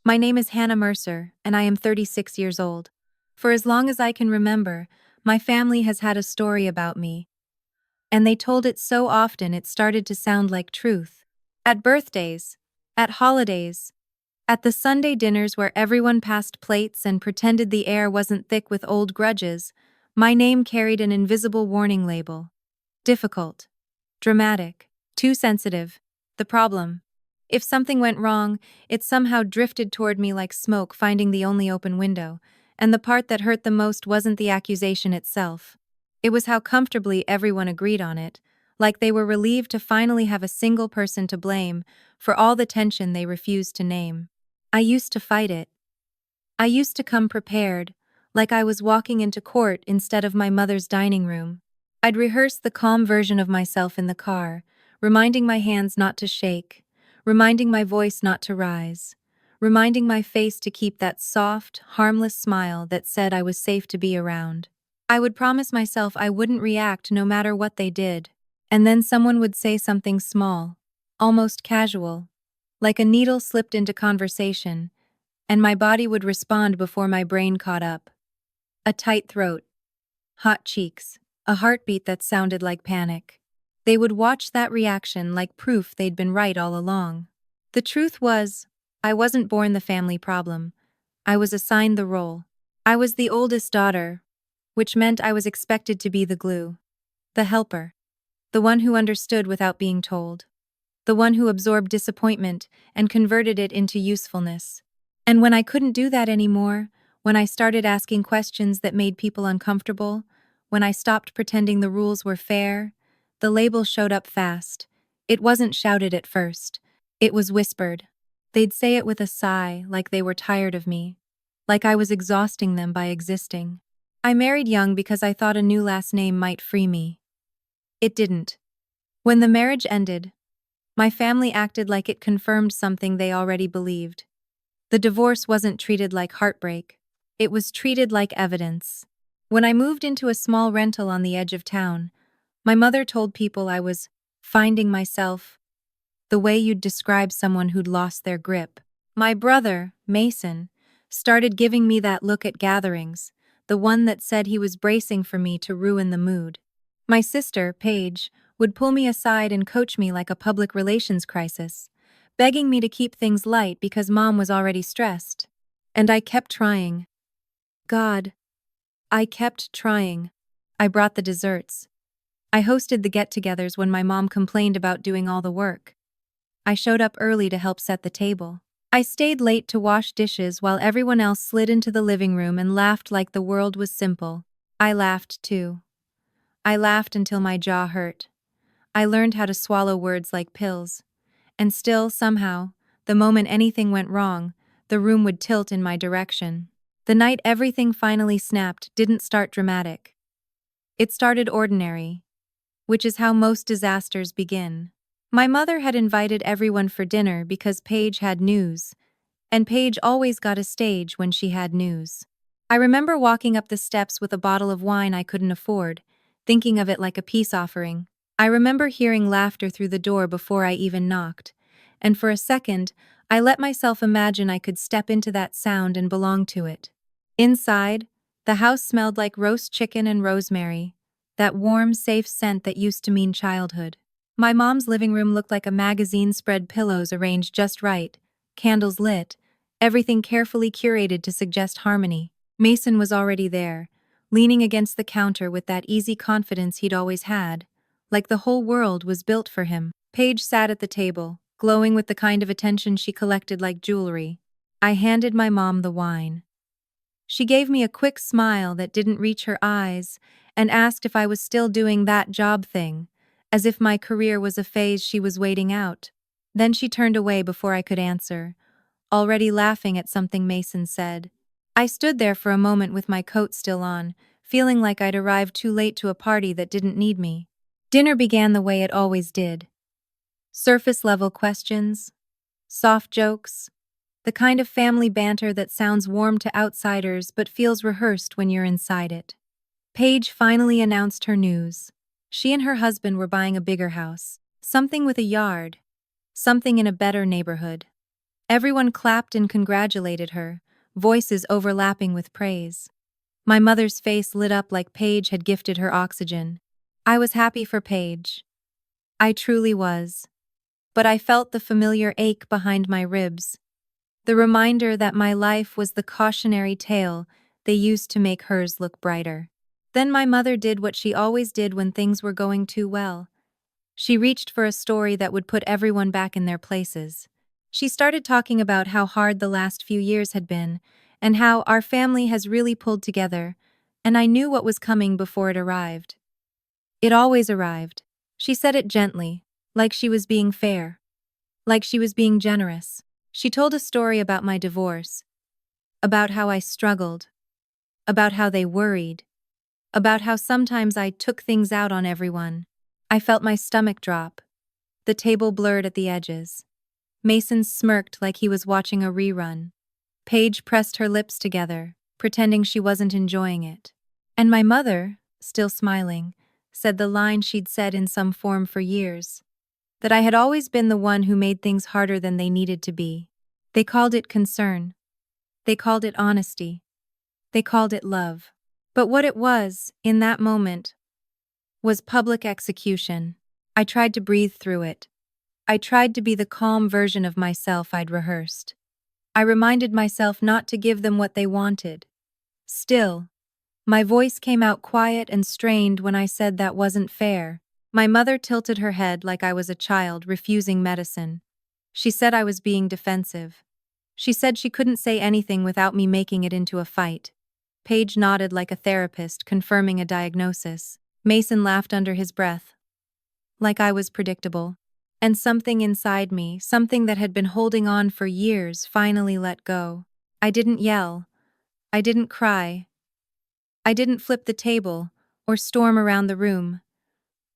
My name is Hannah Mercer, and I am 36 years old. For as long as I can remember, my family has had a story about me, and they told it so often it started to sound like truth. At birthdays, at holidays, at the Sunday dinners where everyone passed plates and pretended the air wasn't thick with old grudges, my name carried an invisible warning label. Difficult. Dramatic. Too sensitive. The problem. If something went wrong, it somehow drifted toward me like smoke finding the only open window, and the part that hurt the most wasn't the accusation itself. It was how comfortably everyone agreed on it, like they were relieved to finally have a single person to blame for all the tension they refused to name. I used to fight it. I used to come prepared, like I was walking into court instead of my mother's dining room. I'd rehearse the calm version of myself in the car, reminding my hands not to shake, reminding my voice not to rise, reminding my face to keep that soft, harmless smile that said I was safe to be around. I would promise myself I wouldn't react no matter what they did. And then someone would say something small, almost casual, like a needle slipped into conversation, and my body would respond before my brain caught up. A tight throat, hot cheeks, a heartbeat that sounded like panic. They would watch that reaction like proof they'd been right all along. The truth was, I wasn't born the family problem. I was assigned the role. I was the oldest daughter, which meant I was expected to be the glue, the helper, the one who understood without being told, the one who absorbed disappointment and converted it into usefulness. And when I couldn't do that anymore, when I started asking questions that made people uncomfortable, when I stopped pretending the rules were fair, the label showed up fast. It wasn't shouted at first. It was whispered. They'd say it with a sigh, like they were tired of me, like I was exhausting them by existing. I married young because I thought a new last name might free me. It didn't. When the marriage ended, my family acted like it confirmed something they already believed. The divorce wasn't treated like heartbreak. It was treated like evidence. When I moved into a small rental on the edge of town, my mother told people I was finding myself, the way you'd describe someone who'd lost their grip. My brother, Mason, started giving me that look at gatherings, the one that said he was bracing for me to ruin the mood. My sister, Paige, would pull me aside and coach me like a public relations crisis, begging me to keep things light because Mom was already stressed. And I kept trying. God, I kept trying. I brought the desserts. I hosted the get-togethers when my mom complained about doing all the work. I showed up early to help set the table. I stayed late to wash dishes while everyone else slid into the living room and laughed like the world was simple. I laughed too. I laughed until my jaw hurt. I learned how to swallow words like pills. And still, somehow, the moment anything went wrong, the room would tilt in my direction. The night everything finally snapped didn't start dramatic. It started ordinary, which is how most disasters begin. My mother had invited everyone for dinner because Paige had news, and Paige always got a stage when she had news. I remember walking up the steps with a bottle of wine I couldn't afford, thinking of it like a peace offering. I remember hearing laughter through the door before I even knocked, and for a second, I let myself imagine I could step into that sound and belong to it. Inside, the house smelled like roast chicken and rosemary, that warm, safe scent that used to mean childhood. My mom's living room looked like a magazine spread, pillows arranged just right, candles lit, everything carefully curated to suggest harmony. Mason was already there, leaning against the counter with that easy confidence he'd always had, like the whole world was built for him. Paige sat at the table, glowing with the kind of attention she collected like jewelry. I handed my mom the wine. She gave me a quick smile that didn't reach her eyes and asked if I was still doing that job thing, as if my career was a phase she was waiting out. Then she turned away before I could answer, already laughing at something Mason said. I stood there for a moment with my coat still on, feeling like I'd arrived too late to a party that didn't need me. Dinner began the way it always did. Surface-level questions, soft jokes, the kind of family banter that sounds warm to outsiders but feels rehearsed when you're inside it. Paige finally announced her news. She and her husband were buying a bigger house, something with a yard, something in a better neighborhood. Everyone clapped and congratulated her, voices overlapping with praise. My mother's face lit up like Paige had gifted her oxygen. I was happy for Paige. I truly was. But I felt the familiar ache behind my ribs, the reminder that my life was the cautionary tale they used to make hers look brighter. Then my mother did what she always did when things were going too well. She reached for a story that would put everyone back in their places. She started talking about how hard the last few years had been, and how our family has really pulled together, and I knew what was coming before it arrived. It always arrived. She said it gently, like she was being fair, like she was being generous. She told a story about my divorce, about how I struggled, about how they worried, about how sometimes I took things out on everyone. I felt my stomach drop. The table blurred at the edges. Mason smirked like he was watching a rerun. Paige pressed her lips together, pretending she wasn't enjoying it. And my mother, still smiling, said the line she'd said in some form for years, that I had always been the one who made things harder than they needed to be. They called it concern. They called it honesty. They called it love. But what it was, in that moment, was public execution. I tried to breathe through it. I tried to be the calm version of myself I'd rehearsed. I reminded myself not to give them what they wanted. Still, my voice came out quiet and strained when I said that wasn't fair. My mother tilted her head like I was a child refusing medicine. She said I was being defensive. She said she couldn't say anything without me making it into a fight. Paige nodded like a therapist, confirming a diagnosis. Mason laughed under his breath, like I was predictable. And something inside me, something that had been holding on for years, finally let go. I didn't yell. I didn't cry. I didn't flip the table or storm around the room.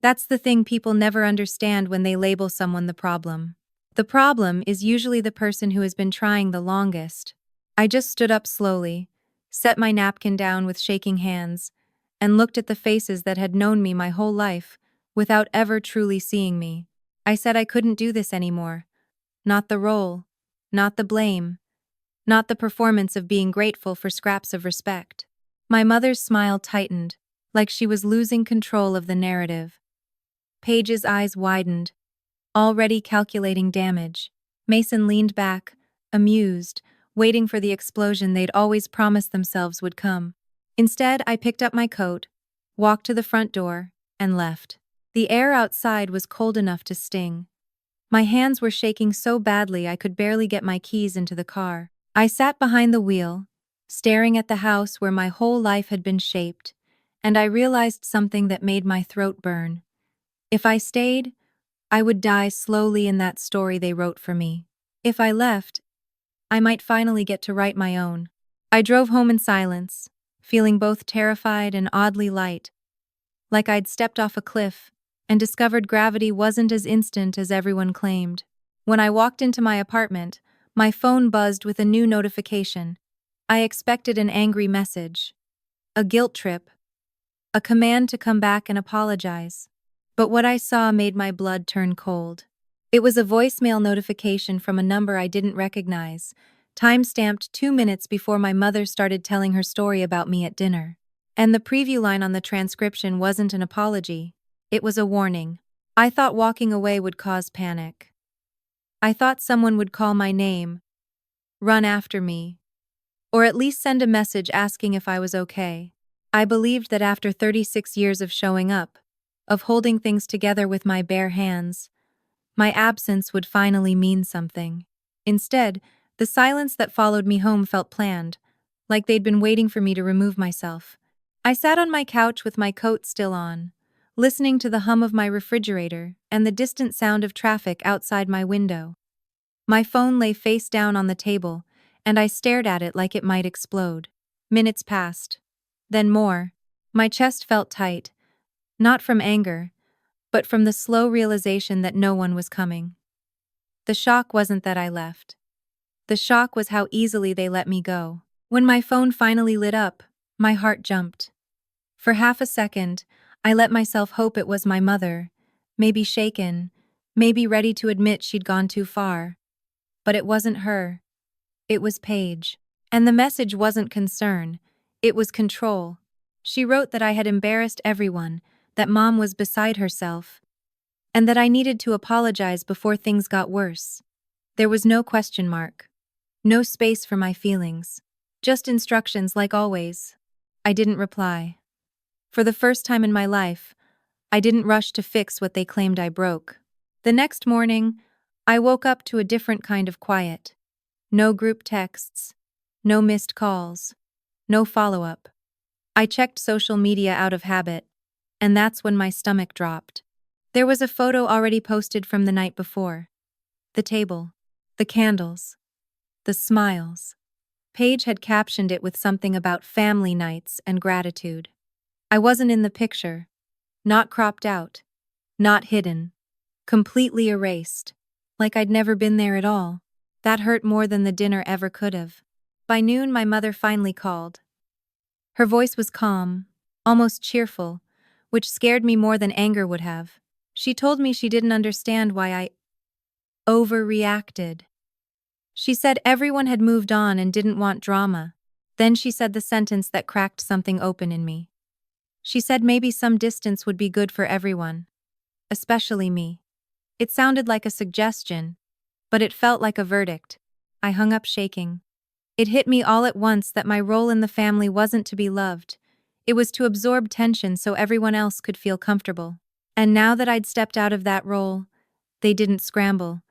That's the thing people never understand when they label someone the problem. The problem is usually the person who has been trying the longest. I just stood up slowly, set my napkin down with shaking hands, and looked at the faces that had known me my whole life without ever truly seeing me. I said I couldn't do this anymore. Not the role, not the blame, not the performance of being grateful for scraps of respect. My mother's smile tightened, like she was losing control of the narrative. Paige's eyes widened, already calculating damage. Mason leaned back, amused, waiting for the explosion they'd always promised themselves would come. Instead, I picked up my coat, walked to the front door, and left. The air outside was cold enough to sting. My hands were shaking so badly I could barely get my keys into the car. I sat behind the wheel, staring at the house where my whole life had been shaped, and I realized something that made my throat burn. If I stayed, I would die slowly in that story they wrote for me. If I left, I might finally get to write my own. I drove home in silence, feeling both terrified and oddly light, like I'd stepped off a cliff and discovered gravity wasn't as instant as everyone claimed. When I walked into my apartment, my phone buzzed with a new notification. I expected an angry message, a guilt trip, a command to come back and apologize. But what I saw made my blood turn cold. It was a voicemail notification from a number I didn't recognize, time-stamped 2 minutes before my mother started telling her story about me at dinner. And the preview line on the transcription wasn't an apology. It was a warning. I thought walking away would cause panic. I thought someone would call my name, run after me, or at least send a message asking if I was okay. I believed that after 36 years of showing up, of holding things together with my bare hands, my absence would finally mean something. Instead, the silence that followed me home felt planned, like they'd been waiting for me to remove myself. I sat on my couch with my coat still on, listening to the hum of my refrigerator and the distant sound of traffic outside my window. My phone lay face down on the table, and I stared at it like it might explode. Minutes passed. Then more. My chest felt tight, not from anger, but from the slow realization that no one was coming. The shock wasn't that I left. The shock was how easily they let me go. When my phone finally lit up, my heart jumped. For half a second, I let myself hope it was my mother, maybe shaken, maybe ready to admit she'd gone too far. But it wasn't her. It was Paige. And the message wasn't concern. It was control. She wrote that I had embarrassed everyone, that Mom was beside herself, and that I needed to apologize before things got worse. There was no question mark. No space for my feelings. Just instructions like always. I didn't reply. For the first time in my life, I didn't rush to fix what they claimed I broke. The next morning, I woke up to a different kind of quiet. No group texts. No missed calls. No follow-up. I checked social media out of habit, and that's when my stomach dropped. There was a photo already posted from the night before. The table. The candles. The smiles. Paige had captioned it with something about family nights and gratitude. I wasn't in the picture. Not cropped out. Not hidden. Completely erased. Like I'd never been there at all. That hurt more than the dinner ever could have. By noon, my mother finally called. Her voice was calm, almost cheerful, which scared me more than anger would have. She told me she didn't understand why I overreacted. She said everyone had moved on and didn't want drama. Then she said the sentence that cracked something open in me. She said maybe some distance would be good for everyone, especially me. It sounded like a suggestion, but it felt like a verdict. I hung up shaking. It hit me all at once that my role in the family wasn't to be loved. It was to absorb tension so everyone else could feel comfortable. And now that I'd stepped out of that role, they didn't scramble.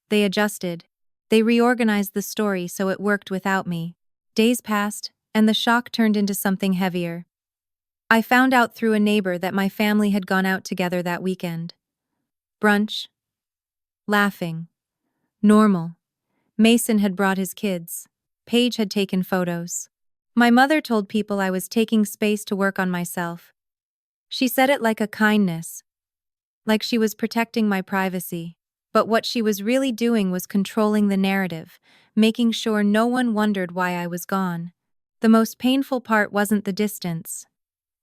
They adjusted. They reorganized the story so it worked without me. Days passed, and the shock turned into something heavier. I found out through a neighbor that my family had gone out together that weekend. Brunch. Laughing. Normal. Mason had brought his kids. Paige had taken photos. My mother told people I was taking space to work on myself. She said it like a kindness, like she was protecting my privacy. But what she was really doing was controlling the narrative, making sure no one wondered why I was gone. The most painful part wasn't the distance.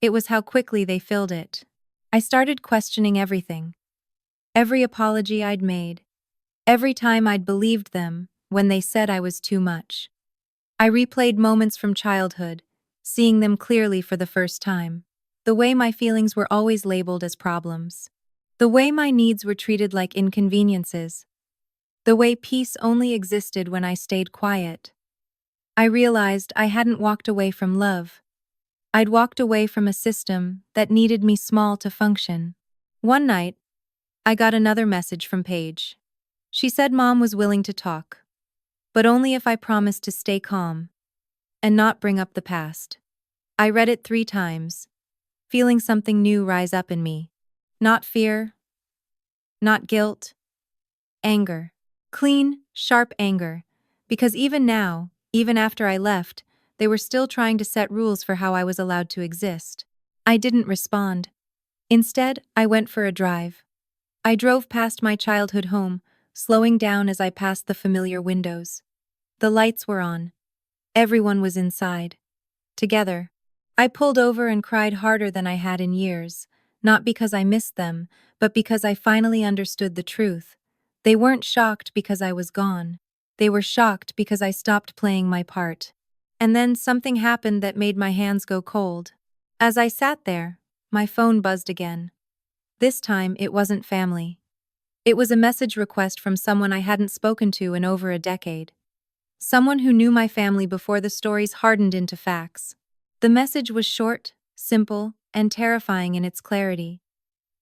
It was how quickly they filled it. I started questioning everything. Every apology I'd made. Every time I'd believed them when they said I was too much. I replayed moments from childhood, seeing them clearly for the first time. The way my feelings were always labeled as problems. The way my needs were treated like inconveniences. The way peace only existed when I stayed quiet. I realized I hadn't walked away from love. I'd walked away from a system that needed me small to function. One night, I got another message from Paige. She said Mom was willing to talk, but only if I promised to stay calm and not bring up the past. I read it 3 times, feeling something new rise up in me. Not fear, not guilt, anger. Clean, sharp anger. Because even now, even after I left, they were still trying to set rules for how I was allowed to exist. I didn't respond. Instead, I went for a drive. I drove past my childhood home, slowing down as I passed the familiar windows. The lights were on. Everyone was inside. Together. I pulled over and cried harder than I had in years, not because I missed them, but because I finally understood the truth. They weren't shocked because I was gone. They were shocked because I stopped playing my part. And then something happened that made my hands go cold. As I sat there, my phone buzzed again. This time, it wasn't family. It was a message request from someone I hadn't spoken to in over a decade. Someone who knew my family before the stories hardened into facts. The message was short, simple, and terrifying in its clarity.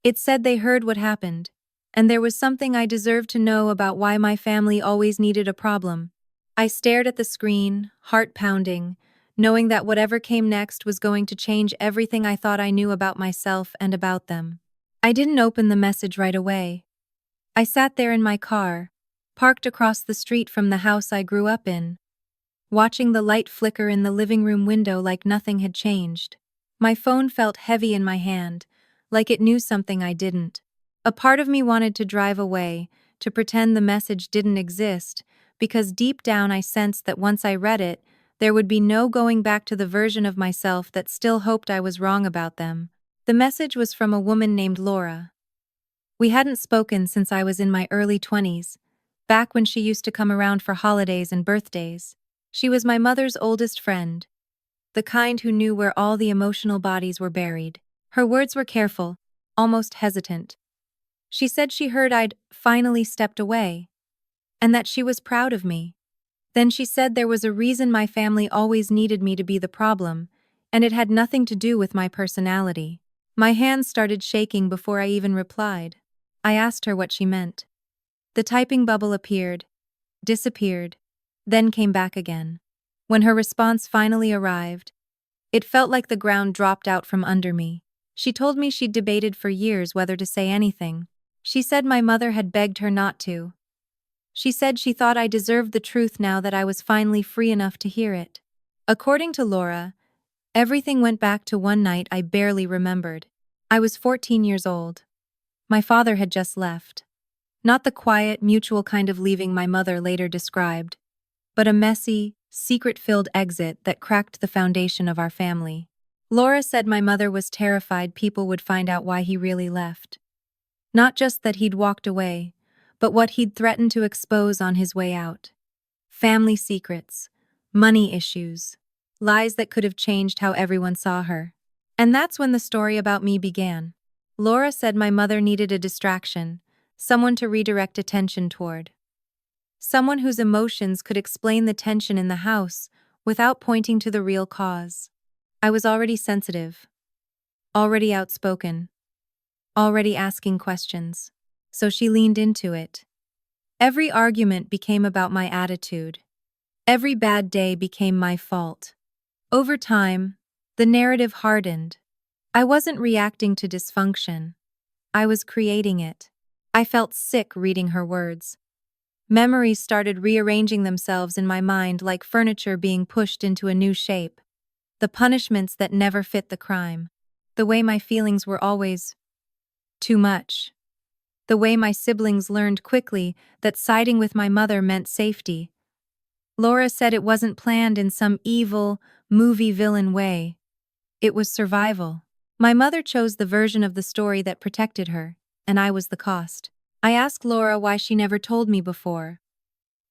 It said they heard what happened, and there was something I deserved to know about why my family always needed a problem. I stared at the screen, heart pounding, knowing that whatever came next was going to change everything I thought I knew about myself and about them. I didn't open the message right away. I sat there in my car, parked across the street from the house I grew up in, watching the light flicker in the living room window like nothing had changed. My phone felt heavy in my hand, like it knew something I didn't. A part of me wanted to drive away, to pretend the message didn't exist, because deep down I sensed that once I read it, there would be no going back to the version of myself that still hoped I was wrong about them. The message was from a woman named Laura. We hadn't spoken since I was in my early 20s, back when she used to come around for holidays and birthdays. She was my mother's oldest friend, the kind who knew where all the emotional bodies were buried. Her words were careful, almost hesitant. She said she heard I'd finally stepped away, and that she was proud of me. Then she said there was a reason my family always needed me to be the problem, and it had nothing to do with my personality. My hands started shaking before I even replied. I asked her what she meant. The typing bubble appeared, disappeared, then came back again. When her response finally arrived, it felt like the ground dropped out from under me. She told me she'd debated for years whether to say anything. She said my mother had begged her not to. She said she thought I deserved the truth now that I was finally free enough to hear it. According to Laura, everything went back to one night I barely remembered. I was 14 years old. My father had just left. Not the quiet, mutual kind of leaving my mother later described, but a messy, secret-filled exit that cracked the foundation of our family. Laura said my mother was terrified people would find out why he really left. Not just that he'd walked away, but what he'd threatened to expose on his way out. Family secrets, money issues, lies that could have changed how everyone saw her. And that's when the story about me began. Laura said my mother needed a distraction, someone to redirect attention toward. Someone whose emotions could explain the tension in the house without pointing to the real cause. I was already sensitive, already outspoken, already asking questions. So she leaned into it. Every argument became about my attitude. Every bad day became my fault. Over time, the narrative hardened. I wasn't reacting to dysfunction. I was creating it. I felt sick reading her words. Memories started rearranging themselves in my mind like furniture being pushed into a new shape. The punishments that never fit the crime. The way my feelings were always too much. The way my siblings learned quickly that siding with my mother meant safety. Laura said it wasn't planned in some evil, movie villain way. It was survival. My mother chose the version of the story that protected her, and I was the cost. I asked Laura why she never told me before.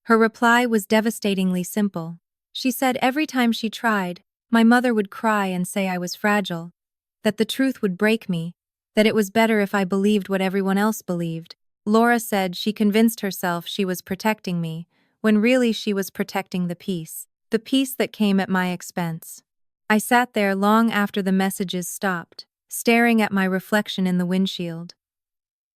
Her reply was devastatingly simple. She said every time she tried, my mother would cry and say I was fragile, that the truth would break me, that it was better if I believed what everyone else believed. Laura said she convinced herself she was protecting me, when really she was protecting the peace that came at my expense. I sat there long after the messages stopped, staring at my reflection in the windshield.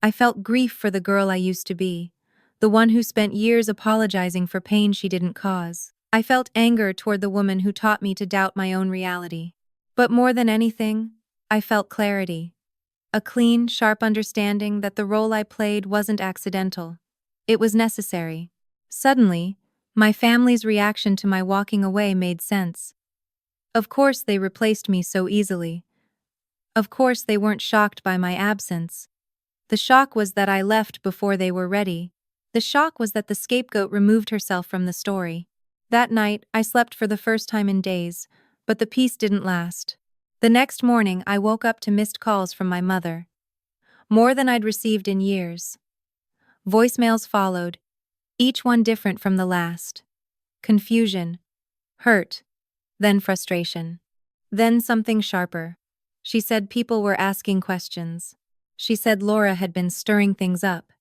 I felt grief for the girl I used to be, the one who spent years apologizing for pain she didn't cause. I felt anger toward the woman who taught me to doubt my own reality. But more than anything, I felt clarity. A clean, sharp understanding that the role I played wasn't accidental. It was necessary. Suddenly, my family's reaction to my walking away made sense. Of course they replaced me so easily. Of course they weren't shocked by my absence. The shock was that I left before they were ready. The shock was that the scapegoat removed herself from the story. That night, I slept for the first time in days, but the peace didn't last. The next morning, I woke up to missed calls from my mother. More than I'd received in years. Voicemails followed, each one different from the last. Confusion, hurt, then frustration. Then something sharper. She said people were asking questions. She said Laura had been stirring things up.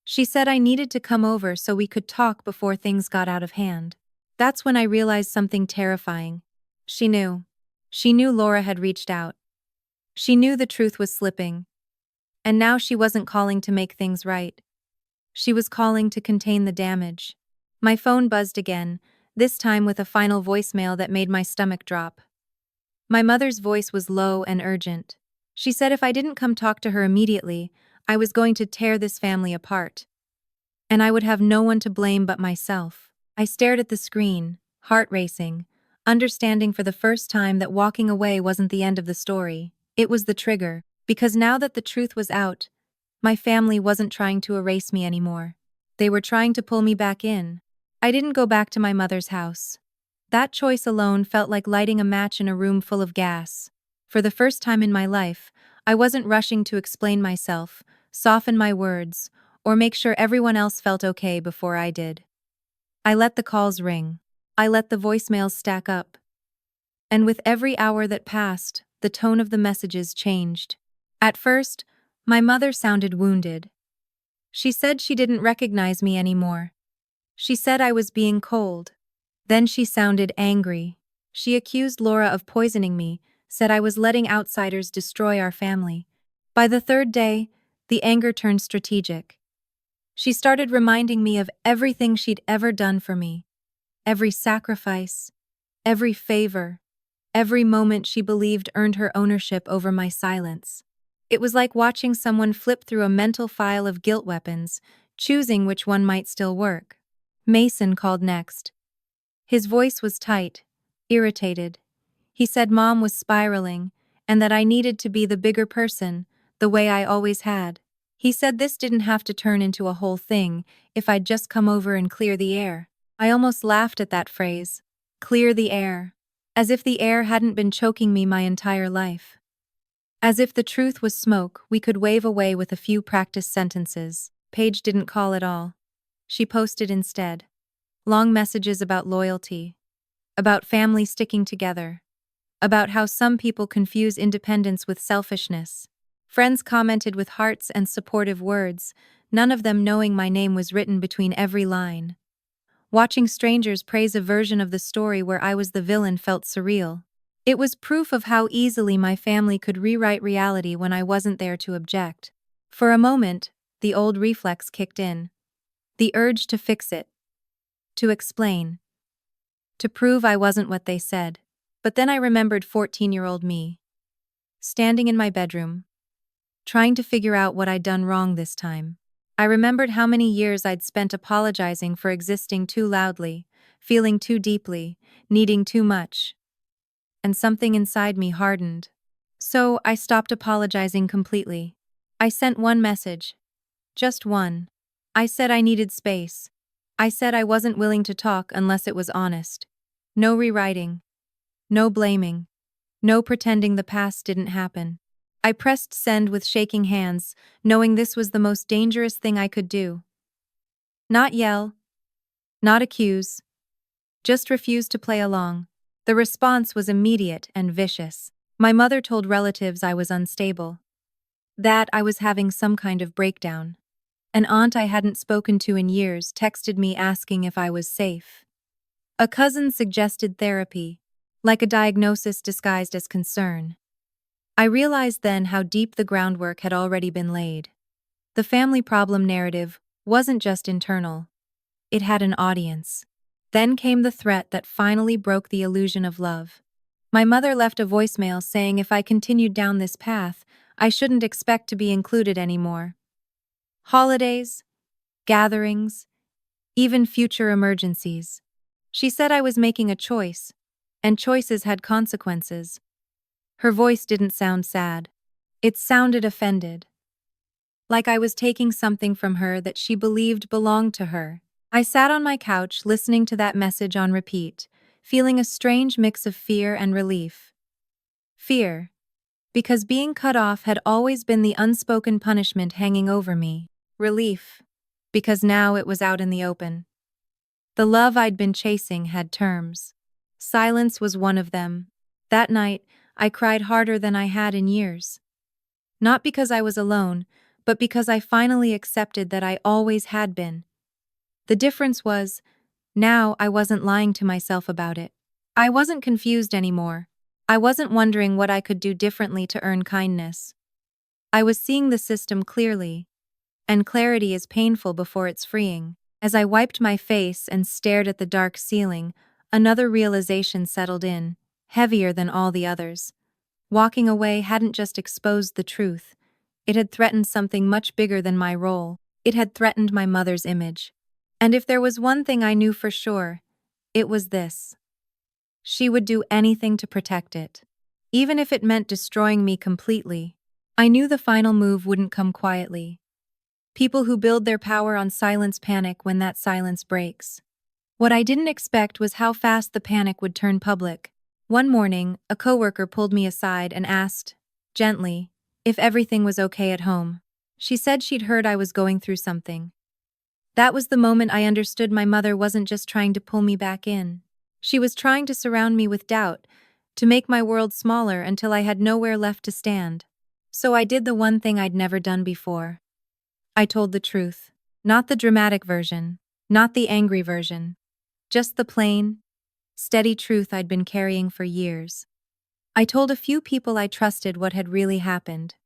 She said I needed to come over so we could talk before things got out of hand. That's when I realized something terrifying. She knew. She knew Laura had reached out. She knew the truth was slipping. And now she wasn't calling to make things right. She was calling to contain the damage. My phone buzzed again, this time with a final voicemail that made my stomach drop. My mother's voice was low and urgent. She said if I didn't come talk to her immediately, I was going to tear this family apart. And I would have no one to blame but myself. I stared at the screen, heart racing, understanding for the first time that walking away wasn't the end of the story. It was the trigger, because now that the truth was out, my family wasn't trying to erase me anymore. They were trying to pull me back in. I didn't go back to my mother's house. That choice alone felt like lighting a match in a room full of gas. For the first time in my life, I wasn't rushing to explain myself, soften my words, or make sure everyone else felt okay before I did. I let the calls ring. I let the voicemails stack up. And with every hour that passed, the tone of the messages changed. At first, my mother sounded wounded. She said she didn't recognize me anymore. She said I was being cold. Then she sounded angry. She accused Laura of poisoning me, said I was letting outsiders destroy our family. By the third day, the anger turned strategic. She started reminding me of everything she'd ever done for me. Every sacrifice, every favor, every moment she believed earned her ownership over my silence. It was like watching someone flip through a mental file of guilt weapons, choosing which one might still work. Mason called next. His voice was tight, irritated. He said Mom was spiraling, and that I needed to be the bigger person, the way I always had. He said this didn't have to turn into a whole thing if I'd just come over and clear the air. I almost laughed at that phrase. Clear the air. As if the air hadn't been choking me my entire life. As if the truth was smoke we could wave away with a few practiced sentences. Paige didn't call at all. She posted instead. Long messages about loyalty. About family sticking together. About how some people confuse independence with selfishness. Friends commented with hearts and supportive words, none of them knowing my name was written between every line. Watching strangers praise a version of the story where I was the villain felt surreal. It was proof of how easily my family could rewrite reality when I wasn't there to object. For a moment, the old reflex kicked in. The urge to fix it. To explain. To prove I wasn't what they said. But then I remembered 14-year-old me. Standing in my bedroom. Trying to figure out what I'd done wrong this time. I remembered how many years I'd spent apologizing for existing too loudly, feeling too deeply, needing too much. And something inside me hardened. So I stopped apologizing completely. I sent one message. Just one. I said I needed space. I said I wasn't willing to talk unless it was honest. No rewriting. No blaming. No pretending the past didn't happen. I pressed send with shaking hands, knowing this was the most dangerous thing I could do. Not yell. Not accuse. Just refuse to play along. The response was immediate and vicious. My mother told relatives I was unstable. That I was having some kind of breakdown. An aunt I hadn't spoken to in years texted me asking if I was safe. A cousin suggested therapy, like a diagnosis disguised as concern. I realized then how deep the groundwork had already been laid. The family problem narrative wasn't just internal. It had an audience. Then came the threat that finally broke the illusion of love. My mother left a voicemail saying if I continued down this path, I shouldn't expect to be included anymore. Holidays, gatherings, even future emergencies. She said I was making a choice, and choices had consequences. Her voice didn't sound sad. It sounded offended. Like I was taking something from her that she believed belonged to her. I sat on my couch listening to that message on repeat, feeling a strange mix of fear and relief. Fear, because being cut off had always been the unspoken punishment hanging over me. Relief, because now it was out in the open. The love I'd been chasing had terms. Silence was one of them. That night, I cried harder than I had in years. Not because I was alone, but because I finally accepted that I always had been. The difference was, now I wasn't lying to myself about it. I wasn't confused anymore. I wasn't wondering what I could do differently to earn kindness. I was seeing the system clearly, and clarity is painful before it's freeing. As I wiped my face and stared at the dark ceiling, another realization settled in, heavier than all the others. Walking away hadn't just exposed the truth. It had threatened something much bigger than my role. It had threatened my mother's image. And if there was one thing I knew for sure, it was this. She would do anything to protect it. Even if it meant destroying me completely. I knew the final move wouldn't come quietly. People who build their power on silence panic when that silence breaks. What I didn't expect was how fast the panic would turn public. One morning, a coworker pulled me aside and asked, gently, if everything was okay at home. She said she'd heard I was going through something. That was the moment I understood my mother wasn't just trying to pull me back in. She was trying to surround me with doubt, to make my world smaller until I had nowhere left to stand. So I did the one thing I'd never done before. I told the truth. Not the dramatic version, not the angry version, just the plain, steady truth I'd been carrying for years. I told a few people I trusted what had really happened.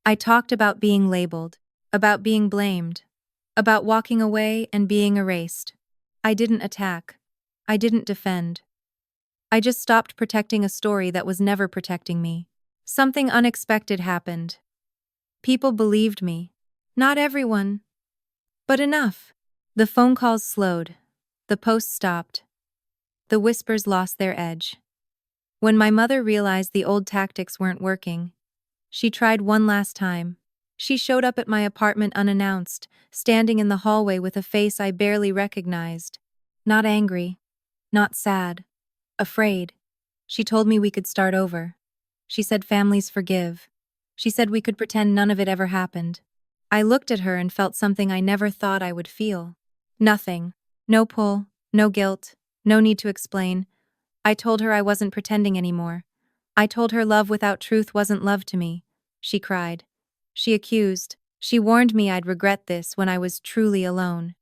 I talked about being labeled, about being blamed, about walking away and being erased. I didn't attack. I didn't defend. I just stopped protecting a story that was never protecting me. Something unexpected happened. People believed me. Not everyone, but enough. The phone calls slowed. The posts stopped. The whispers lost their edge. When my mother realized the old tactics weren't working, she tried one last time. She showed up at my apartment unannounced, standing in the hallway with a face I barely recognized. Not angry, not sad, afraid. She told me we could start over. She said families forgive. She said we could pretend none of it ever happened. I looked at her and felt something I never thought I would feel. Nothing. No pull, no guilt, no need to explain. I told her I wasn't pretending anymore. I told her love without truth wasn't love to me. She cried. She accused. She warned me I'd regret this when I was truly alone.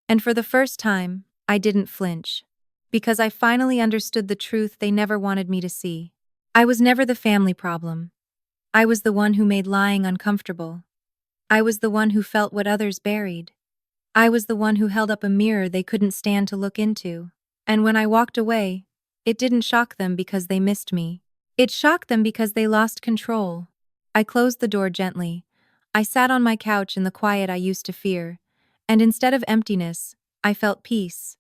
And for the first time, I didn't flinch. Because I finally understood the truth they never wanted me to see. I was never the family problem. I was the one who made lying uncomfortable. I was the one who felt what others buried. I was the one who held up a mirror they couldn't stand to look into. And when I walked away, it didn't shock them because they missed me. It shocked them because they lost control. I closed the door gently. I sat on my couch in the quiet I used to fear. And instead of emptiness, I felt peace.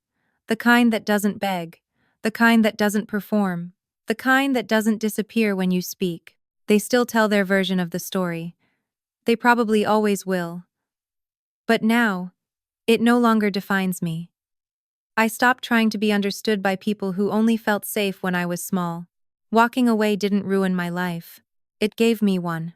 The kind that doesn't beg. The kind that doesn't perform. The kind that doesn't disappear when you speak. They still tell their version of the story. They probably always will. But now, it no longer defines me. I stopped trying to be understood by people who only felt safe when I was small. Walking away didn't ruin my life. It gave me one.